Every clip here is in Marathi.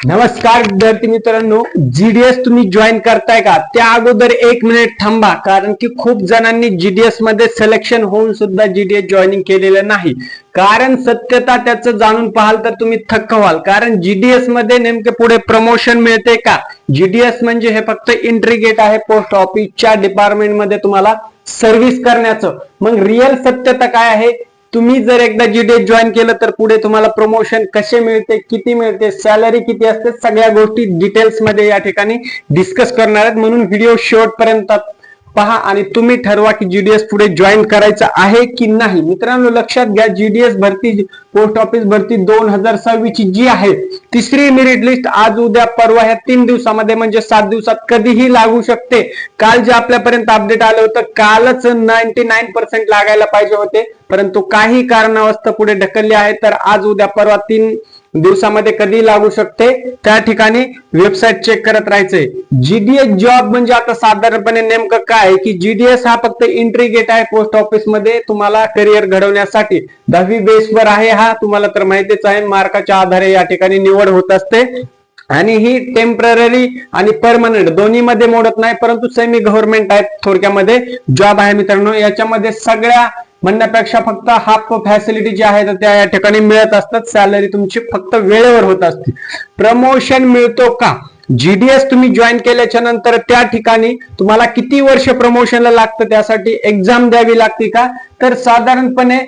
नमस्कार विद्यार्थी मित्रांनो, जीडीएस तुम्ही जॉईन करताय का? त्या अगोदर 1 मिनिट थांबा, कारण की खूप जणांनी जीडीएस मध्ये सिलेक्शन होऊन सुद्धा जीडीएस जॉईनिंग केलेलं नाही. कारण सत्यता त्याचं जाणून पाहाल तर तुम्ही थक्क व्हाल. कारण जीडीएस मध्ये नेमके पुढे प्रमोशन मिळते का? जीडीएस म्हणजे हे फक्त एंट्री गेट आहे पोस्ट ऑफिसच्या डिपार्टमेंट मध्ये तुम्हाला सर्व्हिस करण्याचं. मग रिअल सत्यता काय आहे? तुम्ही जर एकदा जीडीएस जॉईन केलं तर पुढे तुम्हाला प्रमोशन कसे मिळते, किती मिळते, सॅलरी किती असते, सगळ्या गोष्टी डिटेल्स मध्ये या ठिकाणी डिस्कस करणार आहेत. म्हणून व्हिडिओ शेवटपर्यंत पहा आणि तुम्ही ठरवा की जीडीएस पुढे जॉईन करायचं आहे की नाही. मित्रांनो लक्षात घ्या, जीडीएस भरती पोस्ट ऑफिस भरती 2026 ची जी आहे तिसरी मेरिट लिस्ट आज उद्या परवा ह्या 3 दिवसामध्ये म्हणजे 7 दिवसात कधीही लागू शकते. काल जे आपल्यापर्यंत अपडेट आलं होतं, कालच 99% लागायला पाहिजे होते, परंतु काही कारणावस्तव पुढे ढकलले आहे. तर आज उद्या परवा 3 दिवसामध्ये कधी लागू शकते त्या ठिकाणी वेबसाईट चेक करत राहायचंय. जीडीएस जॉब म्हणजे आता साधारणपणे नेमकं काय की जीडीएस हा फक्त एंट्री गेट आहे पोस्ट ऑफिस मध्ये तुम्हाला करिअर घडवण्यासाठी. 10वी बेसवर आहे हा, तुम्हाला तर माहितीच आहे. मार्काच्या आधारे या ठिकाणी निवड होत असते आणि ही टेम्पररी आणि परमनंट दोन्ही मध्ये मोडत नाही, परंतु सेमी गव्हर्नमेंट आहे, थोडक्यामध्ये जॉब आहे. मित्रांनो याच्यामध्ये सगळ्या म्हणण्यापेक्षा फक्त हाफ फॅसिलिटी जी आहे त्या या ठिकाणी मिळत असतात. सॅलरी तुमची फक्त वेळेवर होत असते. प्रमोशन मिळतो का? जीडीएस तुम्ही जॉईन केल्याच्या नंतर त्या ठिकाणी तुम्हाला किती वर्ष प्रमोशनला लागतं, त्यासाठी एक्झाम द्यावी लागते का? तर साधारणपणे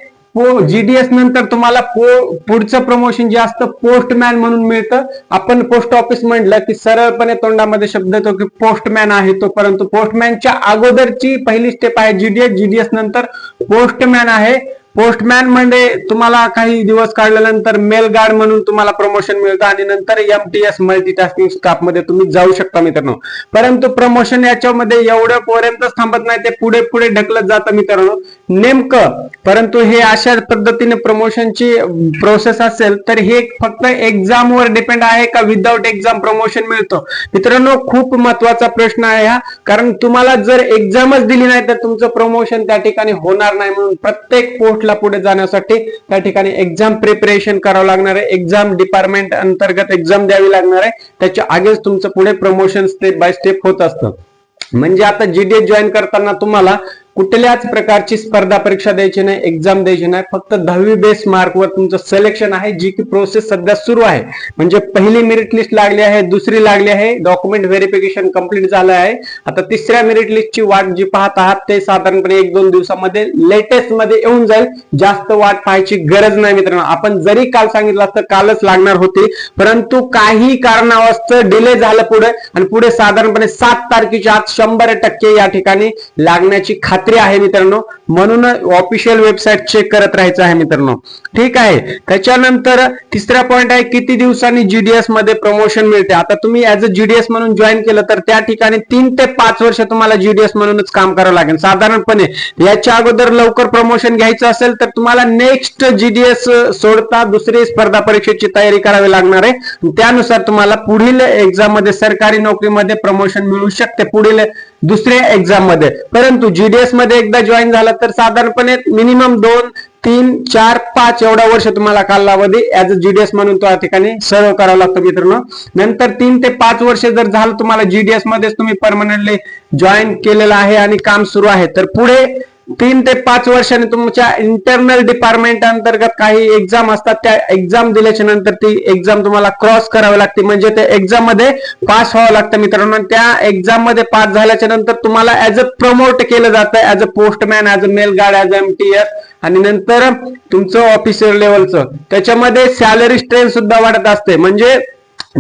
जीडीएस नंतर तुम्हाला पुढचं प्रमोशन जे असतं पोस्टमॅन म्हणून मिळतं. आपण पोस्ट ऑफिस म्हटलं की सरळपणे तोंडामध्ये शब्द येतो की पोस्टमॅन आहे तो, परंतु पोस्टमॅनच्या अगोदरची पहिली स्टेप आहे जीडीएस. जीडीएस नंतर पोस्टमॅन आहे. पोस्टमॅन म्हणजे तुम्हाला काही दिवस काढल्यानंतर मेल गार्ड म्हणून तुम्हाला प्रमोशन मिळतं आणि नंतर एमटीएस मल्टीटास्किंग स्टाफ मध्ये तुम्ही जाऊ शकता मित्रांनो. परंतु प्रमोशन याच्यामध्ये एवढं पर्यंतच थांबत नाही, ते पुढे पुढे ढकलत जातं मित्रांनो नेमकं. परंतु हे अशा पद्धतीने प्रमोशनची प्रोसेस असेल तर हे फक्त एक्झामवर डिपेंड आहे का विदाउट एक्झाम प्रमोशन मिळतं? मित्रांनो खूप महत्वाचा प्रश्न आहे हा, कारण तुम्हाला जर एक्झामच दिली नाही तर तुमचं प्रमोशन त्या ठिकाणी होणार नाही. म्हणून प्रत्येक पोस्ट पुढे जाण्यासाठी त्या ठिकाणी एक्झाम प्रिपरेशन करावं लागणार आहे. एक्झाम डिपार्टमेंट अंतर्गत एक्झाम द्यावी लागणार आहे, त्याच्या आगेच तुमचं पुढे प्रमोशन स्टेप बाय स्टेप होत असतं. म्हणजे आता जीडीएस जॉईन करताना तुम्हाला कुठल्याच प्रकारची स्पर्धा परीक्षा द्यायची नाही, एक्झाम द्यायची नाही. फक्त 10वी बेस मार्कवर तुमचं सिलेक्शन आहे, जी की प्रोसेस सध्या सुरू आहे. म्हणजे पहिली मेरिट लिस्ट लागली आहे, दुसरी लागली आहे, डॉक्युमेंट व्हेरिफिकेशन कंप्लीट झालं आहे. आता तिसऱ्या मेरिट लिस्टची वाट जी पाहत आहात ते साधारणपणे 1-2 दिवसामध्ये लेटेस्ट मध्ये येऊन जाईल. जास्त वाट पाहायची गरज नाही मित्रांनो. आपण जरी काल सांगितलं असतं कालच लागणार होती, परंतु काही कारणावस्तव डिले झालं पुढे आणि पुढे साधारणपणे 7 तारखेच्या आत 100% या ठिकाणी लागण्याची खात्री आहे मित्रांनो. म्हणून ऑफिशियल वेबसाईट चेक करत राहायचं आहे मित्रांनो. ठीक आहे. त्याच्यानंतर तिसरा पॉइंट आहे किती दिवसांनी जीडीएस मध्ये प्रमोशन मिळते. आता तुम्ही ऍज अ जीडीएस म्हणून जॉईन केलं तर त्या ठिकाणी 3 ते 5 वर्ष तुम्हाला जीडीएस म्हणूनच काम करावं लागेल साधारणपणे. याच्या अगोदर लवकर प्रमोशन घ्यायचं असेल तर तुम्हाला नेक्स्ट जीडीएस सोडता दुसरी स्पर्धा परीक्षेची तयारी करावी लागणार आहे. त्यानुसार तुम्हाला पुढील एक्झाम मध्ये सरकारी नोकरीमध्ये प्रमोशन मिळू शकते पुढील दुसऱ्या एक्झाम मध्ये. परंतु जीडीएस मध्ये एकदा जॉईन झाला तर साधारणपणे मिनिमम 2, 3, 4, 5 एवढा वर्ष तुम्हाला कालावधी ऍज अ जीडीएस म्हणून त्या ठिकाणी सर्व करावं लागतं मित्रांनो. नंतर 3 ते 5 वर्ष जर झालं तुम्हाला जीडीएस मध्येच तुम्ही परमनंटली जॉईन केलेलं आहे आणि काम सुरू आहे, तर पुढे 3 ते 5 वर्षांनी तुमच्या इंटरनल डिपार्टमेंट अंतर्गत काही एक्झाम असतात. त्या एक्झाम दिल्याच्या नंतर ती एक्झाम तुम्हाला क्रॉस करावी लागते, म्हणजे त्या एक्झाम मध्ये पास व्हावं लागतं मित्रांनो. त्या एक्झाम मध्ये पास झाल्याच्या नंतर तुम्हाला ऍज अ प्रमोट केलं जातं, as a postman, as a mail guard, as a MTS आणि नंतर तुमचं ऑफिसर लेवलचं. त्याच्यामध्ये सॅलरी स्ट्रेंथ सुद्धा वाढत असते. म्हणजे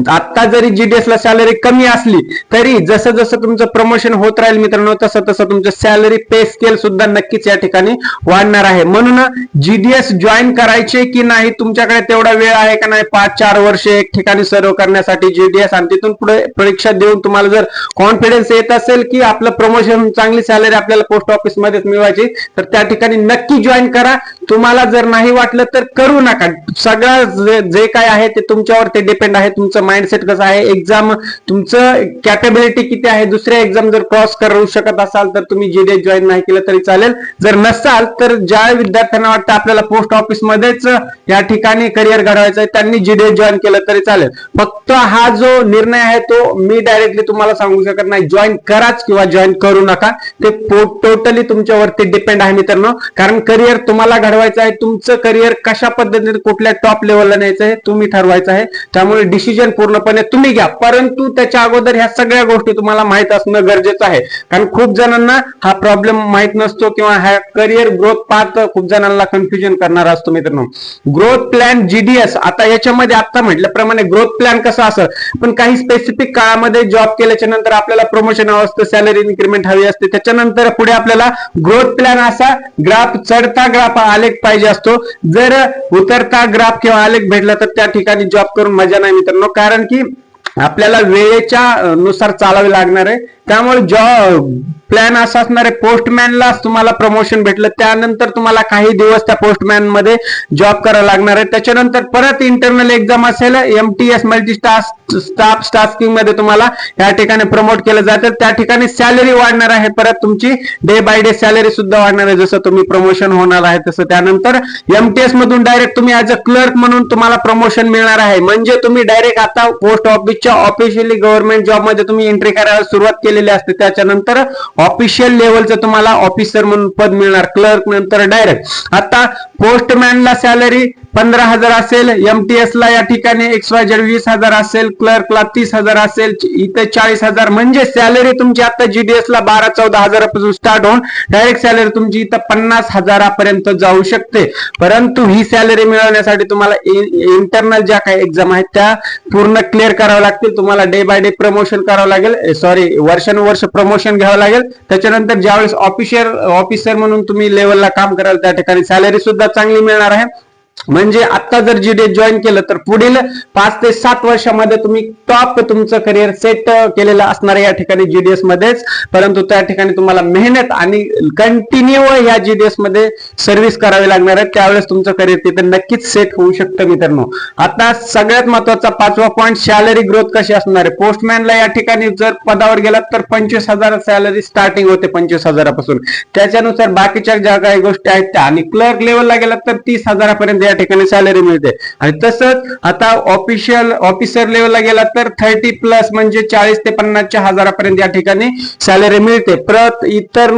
आता जरी जीडीएस ला सॅलरी कमी असली तरी जसं जसं तुमचं प्रमोशन होत राहील मित्रांनो तसं तसं तुमचं सॅलरी पे स्केल सुद्धा नक्कीच या ठिकाणी वाढणार आहे. म्हणून जीडीएस जॉईन करायचे की नाही, तुमच्याकडे तेवढा वेळ आहे का नाही 5-4 वर्ष एक ठिकाणी सर्व करण्यासाठी जीडीएस, आणि तिथून पुढे परीक्षा देऊन तुम्हाला जर कॉन्फिडन्स येत असेल की आपलं प्रमोशन चांगली सॅलरी आपल्याला पोस्ट ऑफिस मध्येच मिळवायची तर त्या ठिकाणी नक्की जॉईन करा. तुम्हाला जर नाही वाटलं तर करू नका. सगळं जे काय आहे ते तुमच्यावर ते डिपेंड आहे, तुमचं तुमचं माइंडसेट कसं आहे, एक्झाम तुमचं कॅपेबिलिटी किती आहे, दुसऱ्या एक्झाम जर क्रॉस करू शकत असाल तर तुम्ही जीडीएस जॉईन नाही केलं तरी चालेल. जर नसाल तर ज्या विद्यार्थ्यांना वाटतं आपल्याला पोस्ट ऑफिस मध्येच या ठिकाणी करिअर घडवायचं आहे त्यांनी जीडीएस जॉईन केलं तरी चालेल. फक्त हा जो निर्णय आहे तो मी डायरेक्टली तुम्हाला सांगू शकत नाही जॉईन कराच किंवा जॉईन करू नका, ते टोटली तुमच्यावरती डिपेंड आहे मित्रांनो. कारण करिअर तुम्हाला घडवायचं आहे, तुमचं करिअर कशा पद्धतीने कुठल्या टॉप लेवलला न्यायचं आहे तुम्ही ठरवायचं आहे. त्यामुळे डिसिजन पूर्णपणे तुम्ही घ्या, परंतु त्याच्या अगोदर ह्या सगळ्या गोष्टी तुम्हाला माहित असणं गरजेचं आहे. कारण खूप जणांना हा प्रॉब्लेम माहित नसतो किंवा हा करिअर ग्रोथ पाथ खूप जणांना कन्फ्युजन करणार असतो मित्रांनो. ग्रोथ प्लॅन जीडीएस, आता याच्यामध्ये आता म्हटल्याप्रमाणे ग्रोथ प्लॅन कसा असं, पण काही स्पेसिफिक काळामध्ये जॉब केल्याच्या नंतर आपल्याला प्रमोशन हवं असतं, सॅलरी इन्क्रीमेंट हवी असते, त्याच्यानंतर पुढे आपल्याला ग्रोथ प्लॅन असा ग्राफ, चढता ग्राफ आलेख पाहिजे असतो. जर उतरता ग्राफ किंवा आलेख भेटला तर त्या ठिकाणी जॉब करून मजा नाही मित्रांनो, कारण की आपल्याला वेळेच्या नुसार चालावे लागणार आहे. त्यामुळे जॉब प्लॅन असा असणार आहे, पोस्टमॅनला तुम्हाला प्रमोशन भेटलं त्यानंतर तुम्हाला काही दिवस त्या पोस्टमॅन मध्ये जॉब करावा लागणार आहे. त्याच्यानंतर परत इंटरनल एक्झाम असेल, एमटीएस मल्टी स्टाफ टास्किंग मध्ये तुम्हाला या ठिकाणी प्रमोट केलं जातं. त्या ठिकाणी सॅलरी वाढणार आहे, परत तुमची डे बाय डे सॅलरी सुद्धा वाढणार आहे, जसं तुम्ही प्रमोशन होणार आहे तसं. त्यानंतर एमटीएस मधून डायरेक्ट तुम्ही ऍज अ क्लर्क म्हणून तुम्हाला प्रमोशन मिळणार आहे. म्हणजे तुम्ही डायरेक्ट आता पोस्ट ऑफिसच्या ऑफिशियली गव्हर्नमेंट जॉब मध्ये तुम्ही एंट्री करायला सुरुवात केलेली असते. त्याच्यानंतर ऑफिशियल लेवलचं तुम्हाला ऑफिसर म्हणून पद मिळणार, क्लर्क नंतर डायरेक्ट. आता पोस्टमॅनला सॅलरी 15,000 असेल, एमटीएस ला या ठिकाणी XYZ 20,000 असेल, क्लर्कला 30,000 असेल, इथे 40,000. म्हणजे सॅलरी तुमची आता जीडीएस ला 12-14 हजारापासून स्टार्ट होऊन डायरेक्ट सॅलरी तुमची इथं 50,000 पर्यंत जाऊ शकते. परंतु ही सॅलरी मिळवण्यासाठी तुम्हाला इंटरनल ज्या काही एक्झाम आहेत त्या पूर्ण क्लिअर कराव्या लागतील. तुम्हाला डे बाय डे प्रमोशन करावं लागेल, वर्षानुवर्ष प्रमोशन घ्यावं लागेल. त्याच्यानंतर ज्यावेळेस ऑफिसर म्हणून तुम्ही लेवलला काम कराल त्या ठिकाणी सॅलरी सुद्धा चांगली मिळणार आहे. म्हणजे आता जर जीडीएस जॉईन केलं तर पुढील 5 ते 7 वर्षामध्ये तुम्ही टॉप तुमचं करिअर सेट केलेलं असणार आहे या ठिकाणी जीडीएस मध्येच. परंतु त्या ठिकाणी तुम्हाला मेहनत आणि कंटिन्यू या जीडीएस मध्ये सर्व्हिस करावी लागणार आहे, त्यावेळेस तुमचं करिअर तिथे नक्कीच सेट होऊ शकतं मित्रांनो. आता सगळ्यात महत्वाचा 5वा पॉईंट, सॅलरी ग्रोथ कशी असणार आहे. पोस्टमॅनला या ठिकाणी जर पदावर गेलात तर 25,000 सॅलरी स्टार्टिंग होते 25,000 त्याच्यानुसार बाकीच्या ज्या काही गोष्टी आहेत त्या, आणि क्लर्क लेवलला गेलात तर 30,000 पर्यंत या ठिकाणी सॅलरी मिळते. आणि तसंच आता ऑफिसर लेवलला गेला तर 30+ म्हणजे 40 ते 50 हजारापर्यंत या ठिकाणी सॅलरी मिळते. परत इतर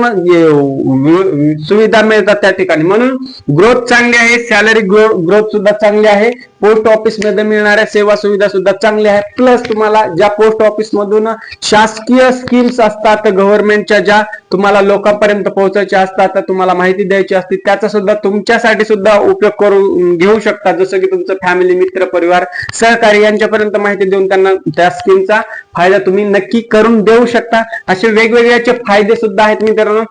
सुविधा मिळतात त्या ठिकाणी. म्हणून ग्रोथ चांगली आहे, सॅलरी ग्रोथ सुद्धा चांगली आहे, पोस्ट ऑफिस मध्ये मिळणाऱ्या सेवा सुविधा सुद्धा चांगल्या आहेत. प्लस तुम्हाला ज्या पोस्ट ऑफिस मधून शासकीय स्कीम्स असतात, गव्हर्नमेंटच्या ज्या तुम्हाला लोकांपर्यंत पोहोचायच्या असतात, तुम्हाला माहिती द्यायची असते, त्याचा सुद्धा तुमच्यासाठी सुद्धा उपयोग करून घेऊ शकता. जसं की तुमचं फॅमिली, मित्र, परिवार, सहकारी यांच्यापर्यंत माहिती देऊन त्यांना त्या स्कीमचा फायदा तुम्ही नक्की करून देऊ शकता. असे वेगवेगळ्याचे फायदे सुद्धा आहेत मित्रांनो.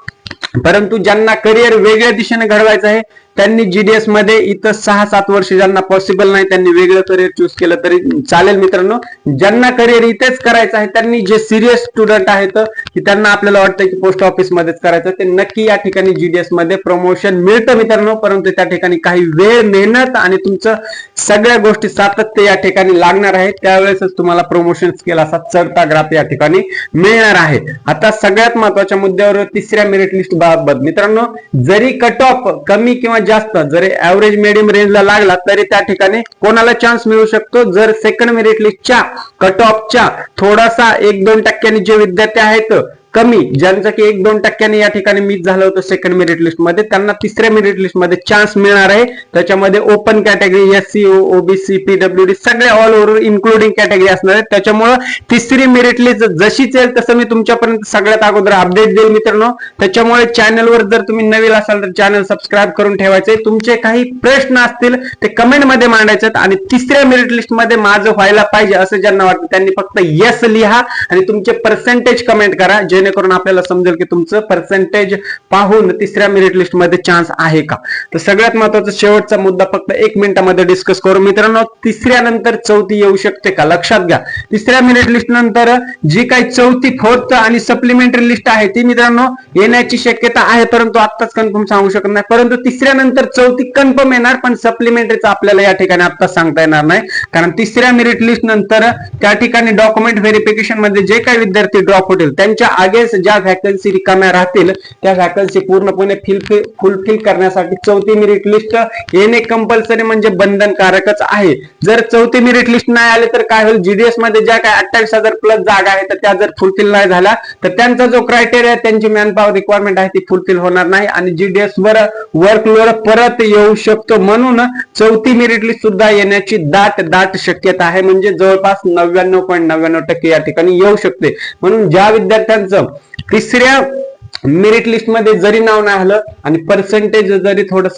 परंतु ज्यांना करिअर वेगळ्या दिशेने घडवायचं आहे त्यांनी जीडीएस मध्ये इथं 6-7 वर्ष ज्यांना पॉसिबल नाही त्यांनी वेगळं करिअर चूज केलं तरी चालेल मित्रांनो. ज्यांना करिअर इथेच करायचं आहे, त्यांनी जे सिरियस स्टुडंट आहेत की त्यांना आपल्याला वाटतं की पोस्ट ऑफिस मध्येच करायचं, ते नक्की या ठिकाणी जीडीएस मध्ये प्रमोशन मिळतं मित्रांनो. परंतु त्या ठिकाणी काही वेळ, मेहनत आणि तुमचं सगळ्या गोष्टी सातत्य या ठिकाणी लागणार आहे, त्यावेळेसच तुम्हाला प्रमोशन स्केल असा चढता ग्राफ या ठिकाणी मिळणार आहे. आता सगळ्यात महत्वाच्या मुद्द्यावर, तिसऱ्या मेरिट लिस्ट बाबत मित्रांनो, जरी कट ऑफ कमी किंवा जास्त जरी ऍव्हरेज मिडियम रेंजला लागला तरी त्या ठिकाणी कोणाला चान्स मिळू शकतो. जर सेकंड मेरिट लिस्टच्या कट ऑफच्या थोडासा 1-2 टक्क्यांनी जे विद्यार्थी आहेत कमी, ज्यांचं की 1-2 टक्क्यांनी या ठिकाणी मिस झालं होतं सेकंड मेरिट लिस्ट मध्ये, त्यांना तिसऱ्या मेरिट लिस्ट मध्ये चान्स मिळणार आहे. त्याच्यामध्ये open category, SC, OBC, PWD सगळे ऑल ओव्हर इन्क्लुडिंग कॅटेगरी असणार आहेत. त्याच्यामुळे तिसरी मेरिट लिस्ट जशीच येईल तसं मी तुमच्यापर्यंत सगळ्यात अगोदर अपडेट देईल मित्रांनो. त्याच्यामुळे चॅनलवर जर तुम्ही नवीन असाल तर चॅनल सबस्क्राईब करून ठेवायचे. तुमचे काही प्रश्न असतील ते कमेंट मध्ये मांडायचे आणि तिसऱ्या मेरिट लिस्ट मध्ये माझं व्हायला पाहिजे असं ज्यांना वाटतं त्यांनी फक्त येस लिहा आणि तुमचे पर्सेंटेज कमेंट करा, जेणेकरून आपल्याला समजेल की तुमचं पर्सेंटेज पाहून तिसऱ्या मेरिट लिस्ट मध्ये चान्स आहे का. तर सगळ्यात महत्त्वाचा शेवटचा मुद्दा फक्त 1 मिनिटामध्ये डिस्कस करू मित्रांनो. तिसऱ्या नंतर चौथी येऊ शकते का, लक्षात घ्या. तिसऱ्या मेरिट लिस्ट नंतर जी काही चौथी, फोर्थ आणि सप्लिमेंटरी लिस्ट आहे ती मित्रांनो येण्याची शक्यता आहे, परंतु आत्ताच कन्फर्म सांगू शकत नाही. परंतु तिसऱ्या नंतर चौथी कन्फर्म येणार, पण सप्लिमेंटरीचा आपल्याला या ठिकाणी आता सांगता येणार नाही. कारण तिसऱ्या मेरिट लिस्ट नंतर त्या ठिकाणी डॉक्युमेंट व्हेरिफिकेशन मध्ये जे काही विद्यार्थी ड्रॉप होतील त्यांच्या अगेन्स्ट ज्या व्हॅकन्सी रिकाम्या राहतील त्या व्हॅकन्सी पूर्णपणे फुलफिल करण्यासाठी चौथी मेरिट लिस्ट येणे कंपल्सरी म्हणजे बंधनकारकच आहे. जर चौथी मेरिट लिस्ट नाही आले तर काय होईल, जीडीएस मध्ये ज्या काही 28,000 प्लस जागा आहेत त्या जर फुलफिल नाही झाल्या तर त्यांचा जो क्रायटेरिया, त्यांची मॅन पॉवर रिक्वायरमेंट आहे ती फुलफिल होणार नाही आणि जीडीएस वर वर्कलोड परत येऊ शकतो. म्हणून चौथी मेरिट लिस्ट सुद्धा येण्याची दाट शक्यता आहे, म्हणजे जवळपास 99.99% या ठिकाणी येऊ शकते. म्हणून ज्या विद्यार्थ्यांचं तिसऱ्या मेरिट लिस्ट मध्ये जरी नाव नाही आलं आणि पर्सेंटेज जरी थोडस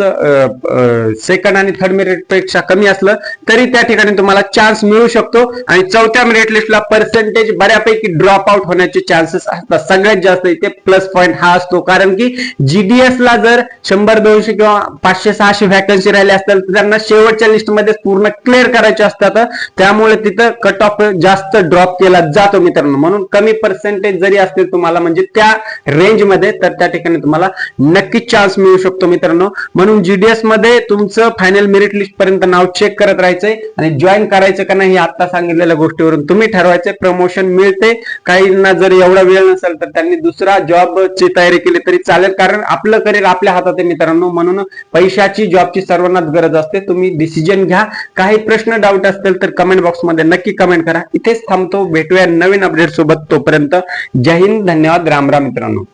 सेकंड आणि थर्ड मेरिट पेक्षा कमी असलं तरी त्या ठिकाणी तुम्हाला चान्स मिळू शकतो. आणि चौथ्या मेरिट लिस्टला पर्सेंटेज बऱ्यापैकी ड्रॉप आउट होण्याचे चान्सेस असतात. सगळ्यात जास्त इथे प्लस पॉईंट हा असतो, कारण की जीडीएस ला जर 100, 200 किंवा 500, 600 व्हॅकन्सी राहिले असतील तर त्यांना शेवटच्या लिस्टमध्ये पूर्ण क्लिअर करायचे असतात, त्यामुळे तिथं कट ऑफ जास्त ड्रॉप केला जातो मित्रांनो. म्हणून कमी पर्सेंटेज जरी असतील तुम्हाला म्हणजे त्या रेंज मध्ये तर त्या ठिकाणी तुम्हाला नक्की चान्स मिळू शकतो मित्रांनो. म्हणून जीडीएस मध्ये तुमचं फायनल मेरिट लिस्ट पर्यंत नाव चेक करत राहायचंय आणि जॉईन करायचं का नाही आता सांगितलेल्या गोष्टीवरून तुम्ही ठरवायचे. प्रमोशन मिळते, काहींना जर एवढा वेळ नसेल तर त्यांनी दुसरा जॉबची तयारी केली तरी चालेल, कारण आपलं करिअर आपल्या हातात आहे मित्रांनो. म्हणून पैशाची, जॉबची सर्वांनाच गरज असते. तुम्ही डिसिजन घ्या. काही प्रश्न, डाऊट असतील तर कमेंट बॉक्स मध्ये नक्की कमेंट करा. इथेच थांबतो, भेटूया नवीन अपडेट सोबत. तोपर्यंत जय हिंद, धन्यवाद, राम राम मित्रांनो.